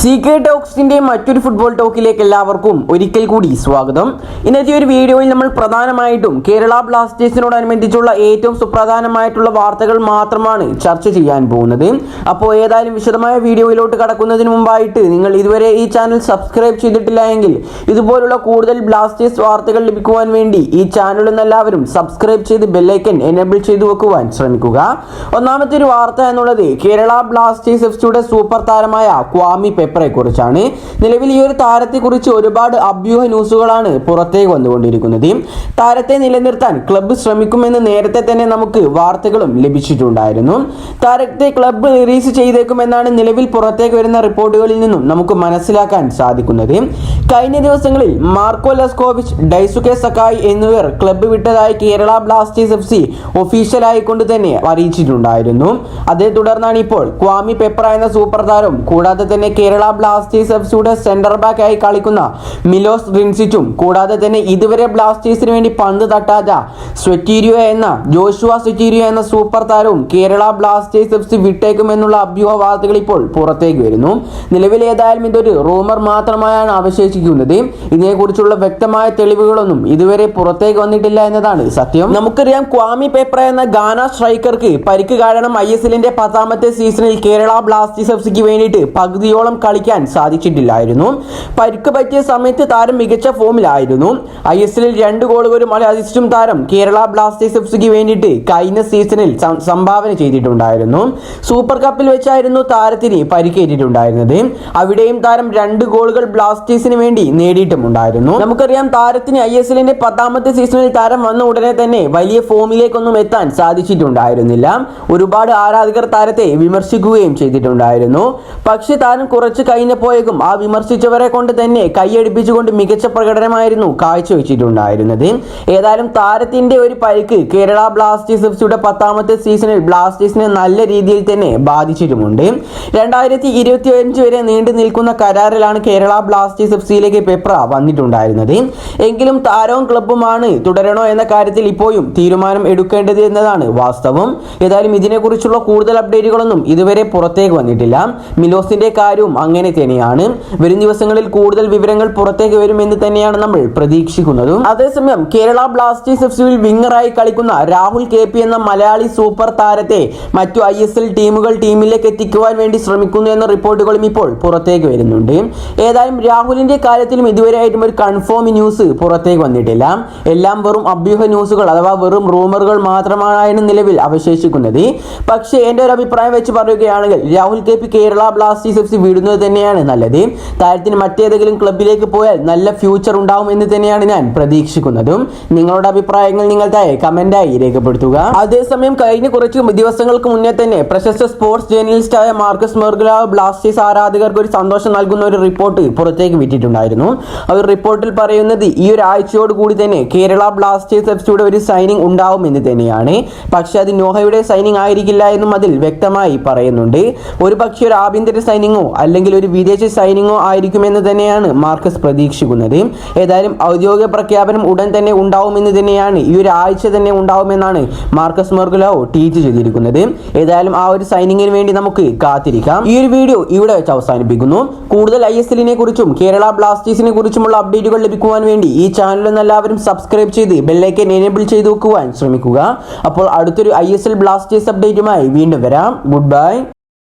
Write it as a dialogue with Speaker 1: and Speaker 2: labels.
Speaker 1: CK ടോക്സിന്റെ മറ്റൊരു football ടോക്കിലേക്ക് എല്ലാവർക്കും ഒരിക്കൽ കൂടി സ്വാഗതം. ഇന്നത്തെ ഒരു വീഡിയോയിൽ നമ്മൾ പ്രധാനമായിട്ടും കേരള ബ്ലാസ്റ്റേഴ്സിനോടനുബന്ധിച്ചുള്ള ഏറ്റവും സുപ്രധാനമായിട്ടുള്ള വാർത്തകൾ മാത്രമാണ് ചർച്ച ചെയ്യാൻ പോകുന്നത്. അപ്പോൾ ഏതായാലും വിശദമായ വീഡിയോയിലോട്ട് കടക്കുന്നതിന് മുമ്പായിട്ട് നിങ്ങൾ ഇതുവരെ ഈ ചാനൽ സബ്സ്ക്രൈബ് ചെയ്തിട്ടില്ല എങ്കിൽ ഇതുപോലുള്ള കൂടുതൽ ബ്ലാസ്റ്റേഴ്സ് വാർത്തകൾ ലഭിക്കുവാൻ വേണ്ടി ഈ ചാനൽ എല്ലാവരും സബ്സ്ക്രൈബ് ചെയ്ത് ബെല്ലൈക്കൻ എനേബിൾ ചെയ്തു വെക്കുവാൻ ശ്രമിക്കുക. ഒന്നാമത്തെ ഒരു വാർത്ത എന്നുള്ളത് കേരള ബ്ലാസ്റ്റേഴ്സ് എഫ്സിയുടെ സൂപ്പർ താരമായ ക്വാമി പെപ്പറെ കുറിച്ചാണ്. നിലവിൽ ഈ ഒരു താരത്തെക്കുറിച്ച് ഒരുപാട് അഭ്യൂഹ ന്യൂസുകളാണ് പുറത്തേക്ക് വന്നുകൊണ്ടിരിക്കുന്നത്. താരത്തെ നിലനിർത്താൻ ക്ലബ്ബ് ശ്രമിക്കുമെന്ന് നേരത്തെ തന്നെ നമുക്ക് വാർത്തകളും ലഭിച്ചിട്ടുണ്ടായിരുന്നു. താരത്തെ ക്ലബ്ബ് റിലീസ് ചെയ്തേക്കുമെന്നാണ് നിലവിൽ പുറത്തേക്ക് വരുന്ന റിപ്പോർട്ടുകളിൽ നിന്നും നമുക്ക് മനസ്സിലാക്കാൻ സാധിക്കുന്നത്. കഴിഞ്ഞ ദിവസങ്ങളിൽ മാർക്കോ ലെസ്കോവിച്ച്, ഡൈസുകെ സക്കായി എന്നിവർ ക്ലബ്ബ് വിട്ടതായി കേരള ബ്ലാസ്റ്റേഴ്സ് എഫ്സി ഒഫീഷ്യലായി കൊണ്ട് തന്നെ അറിയിച്ചിട്ടുണ്ടായിരുന്നു. അതേ തുടർന്നാണ് ഇപ്പോൾ ക്വാമി പെപ്പറ എന്ന സൂപ്പർ താരം കൂടാതെ തന്നെ കേരള ബ്ലാസ്റ്റേഴ്സ് എഫ്സിയുടെ സെന്റർ ബാക്ക് ആയി കളിക്കുന്ന മിലോസ് റിൻസിച്ചും കൂടാതെ തന്നെ ഇതുവരെ ബ്ലാസ്റ്റേഴ്സിന് വേണ്ടി പന്ത് തട്ടാത്ത സ്വെറ്റീരിയോ എന്ന സൂപ്പർ താരവും കേരള ബ്ലാസ്റ്റേഴ്സ് എഫ്സി വിട്ടേക്കുമെന്നുള്ള അഭ്യൂഹ വാർത്തകൾ ഇപ്പോൾ പുറത്തേക്ക് വരുന്നു. നിലവിൽ ഏതായാലും ഇതൊരു റൂമർ മാത്രമായാണ് അവശേഷിക്കുന്നത്. ഇതിനെക്കുറിച്ചുള്ള വ്യക്തമായ തെളിവുകളൊന്നും ഇതുവരെ പുറത്തേക്ക് വന്നിട്ടില്ല എന്നതാണ് സത്യം. നമുക്കറിയാം ക്വാമി പെപ്പറ എന്ന ഗാന സ്ട്രൈക്കർക്ക് പരിക്ക് കാരണം ISLന്റെ 10ാമത്തെ സീസണിൽ കേരള ബ്ലാസ്റ്റേഴ്സ് എഫ്സിക്ക് വേണ്ടിയിട്ട് പകുതിയോളം കളിക്കാൻ സാധിച്ചിട്ടില്ലായിരുന്നു. പരിക്ക് പറ്റിയ സമയത്ത് താരം മികച്ച ഫോമിലായിരുന്നു. ISLൽ 2 ഗോളുകളും അസിസ്റ്റും താരം കേരള ബ്ലാസ്റ്റേഴ്സ് എഫ്സിക്ക് വേണ്ടിയിട്ട് കഴിഞ്ഞ സീസണിൽ സംഭാവന ചെയ്തിട്ടുണ്ടായിരുന്നു. സൂപ്പർ കപ്പിൽ വെച്ചായിരുന്നു താരത്തിന് പരിക്കേറ്റിട്ടുണ്ടായിരുന്നത്. അവിടെയും താരം 2 ഗോളുകൾ ബ്ലാസ്റ്റേഴ്സിന് വേണ്ടി നേടിയിട്ടുമുണ്ടായിരുന്നു. നമുക്കറിയാം താരത്തിന് ISLന്റെ 10ാമത്തെ സീസണിൽ താരം വന്ന ഉടനെ തന്നെ വലിയ ഫോമിലേക്കൊന്നും എത്താൻ സാധിച്ചിട്ടുണ്ടായിരുന്നില്ല. ഒരുപാട് ആരാധകർ താരത്തെ വിമർശിക്കുകയും ചെയ്തിട്ടുണ്ടായിരുന്നു. പക്ഷെ താരം കുറച്ച് കഴിഞ്ഞപ്പോഴേക്കും ആ വിമർശിച്ചവരെ കൊണ്ട് തന്നെ കൈയടിപ്പിച്ചുകൊണ്ട് മികച്ച പ്രകടനമായിരുന്നു കാഴ്ചവെച്ചിട്ടുണ്ടായിരുന്നത്. ഏതായാലും താരത്തിന്റെ ഒരു പരിക്ക് കേരള ബ്ലാസ്റ്റേഴ്സ് എഫ്സിയുടെ 10ാമത്തെ സീസണിൽ ബ്ലാസ്റ്റേഴ്സിനെ നല്ല രീതിയിൽ തന്നെ ബാധിച്ചിട്ടുമുണ്ട്. 2025 വരെ നീണ്ടു നിൽക്കുന്ന കരാറിലാണ് കേരള ബ്ലാസ്റ്റേഴ്സ് എഫ്സിയിലേക്ക് പെപ്ര വന്നിട്ടുണ്ടായിരുന്നത്. എങ്കിലും താരവും ക്ലബ്ബുമാണ് തുടരണോ എന്ന കാര്യത്തിൽ ഇപ്പോഴും തീരുമാനം എടുക്കേണ്ടത് എന്നതാണ് വാസ്തവം. ഏതായാലും ഇതിനെക്കുറിച്ചുള്ള കൂടുതൽ അപ്ഡേറ്റുകളൊന്നും ഇതുവരെ പുറത്തേക്ക് വന്നിട്ടില്ല. മിലോസിന്റെ കാര്യവും അങ്ങനെ തന്നെയാണ്. വരും ദിവസങ്ങളിൽ കൂടുതൽ വിവരങ്ങൾ പുറത്തേക്ക് വരുമെന്ന് തന്നെയാണ് നമ്മൾ പ്രതീക്ഷിക്കുന്നതും. അതേസമയം കേരള ബ്ലാസ്റ്റേഴ്സ് എഫ്സിയിൽ വിങ്ങറായി കളിക്കുന്ന രാഹുൽ KP എന്ന മലയാളി സൂപ്പർ താരത്തെ മറ്റു ISL ടീമുകൾ ടീമിലേക്ക് എത്തിക്കുവാൻ വേണ്ടി ശ്രമിക്കുന്നു എന്ന റിപ്പോർട്ടുകളും ഇപ്പോൾ പുറത്തേക്ക് വരുന്നുണ്ട്. ഏതായാലും രാഹുലിന്റെ കാര്യത്തിലും ഇതുവരെയായിട്ടും ഒരു കൺഫേം ന്യൂസ് പുറത്തേക്ക് വന്നിട്ടില്ല. എല്ലാം വെറും അഭ്യൂഹ ന്യൂസുകൾ അഥവാ വെറും റൂമറുകൾ മാത്രമാണ് നിലവിൽ അവശേഷിക്കുന്നത്. പക്ഷേ എൻ്റെ ഒരു അഭിപ്രായം വെച്ച് പറയുകയാണെങ്കിൽ Rahul KP Kerala Blasters FC വിടുന്നത് തന്നെയാണ് നല്ലത്. താരത്തിന് മറ്റേതെങ്കിലും ക്ലബിലേക്ക് പോയാൽ നല്ല ഫ്യൂച്ചർ ഉണ്ടാവും എന്ന് തന്നെയാണ് ഞാൻ പ്രതീക്ഷിക്കുന്നതും. നിങ്ങളുടെ അഭിപ്രായങ്ങൾ നിങ്ങൾ താഴെ കമന്റായി രേഖപ്പെടുത്തുക. അതേസമയം കഴിഞ്ഞ കുറച്ച് ദിവസങ്ങൾക്ക് മുന്നേ തന്നെ പ്രശസ്ത സ്പോർട്സ് ജേർണലിസ്റ്റായ മാർക്കസ് മെർഗുലാവ് ബ്ലാസ്റ്റേഴ്സ് ആരാധകർക്ക് ഒരു സന്തോഷം നൽകുന്ന ഒരു റിപ്പോർട്ട് പുറത്തേക്ക് വിട്ടിട്ടുണ്ടായിരുന്നു. ആ ഒരു റിപ്പോർട്ടിൽ പറയുന്നത് ഈ ഒരു ആഴ്ചയോട് കൂടി തന്നെ കേരള ബ്ലാസ്റ്റേഴ്സ് എഫ്സിയുടെ ഒരു സൈനിങ് ഉണ്ടാവും എന്ന് തന്നെയാണ്. പക്ഷെ അത് നോഹയുടെ സൈനിങ് ആയിരിക്കില്ല എന്നും അതിൽ വ്യക്തമായി പറയുന്നുണ്ട്. ഒരു പക്ഷേ ഒരു ആഭ്യന്തര സൈനിങ്ങോ അല്ലെങ്കിൽ ഒരു വിദേശ സൈനിങ്ങോ ആയിരിക്കുമെന്ന് തന്നെയാണ് മാർക്കസ് പ്രതീക്ഷിക്കുന്നത്. ഏതായാലും ഔദ്യോഗിക പ്രഖ്യാപനം ഉടൻ തന്നെ ഉണ്ടാവുമെന്ന് തന്നെയാണ്, ഈ ഒരു ആഴ്ച തന്നെ ഉണ്ടാവുമെന്നാണ് മാർക്കസ് മെർഗുലാവ് ട്വീറ്റ് ചെയ്തിരിക്കുന്നത്. ഏതായാലും ആ ഒരു സൈനിങ്ങിന് വേണ്ടി നമുക്ക് കാത്തിരിക്കാം. ഈ ഒരു വീഡിയോ ഇവിടെ വെച്ച് അവസാനിപ്പിക്കുന്നു. കൂടുതൽ ISLനെ കുറിച്ചും കേരള ബ്ലാസ്റ്റേഴ്സിനെ കുറിച്ചുമുള്ള അപ്ഡേറ്റുകൾ ലഭിക്കുവാൻ വേണ്ടി ഈ ചാനൽ എല്ലാവരും സബ്സ്ക്രൈബ് ചെയ്ത് ബെല്ലൈക്കൻ എനേബിൾ ചെയ്ത് വെക്കുവാൻ ശ്രമിക്കുക. അപ്പോൾ അടുത്തൊരു ISL ബ്ലാസ്റ്റേഴ്സ് അപ്ഡേറ്റുമായി വീണ്ടും വരാം. Good bye.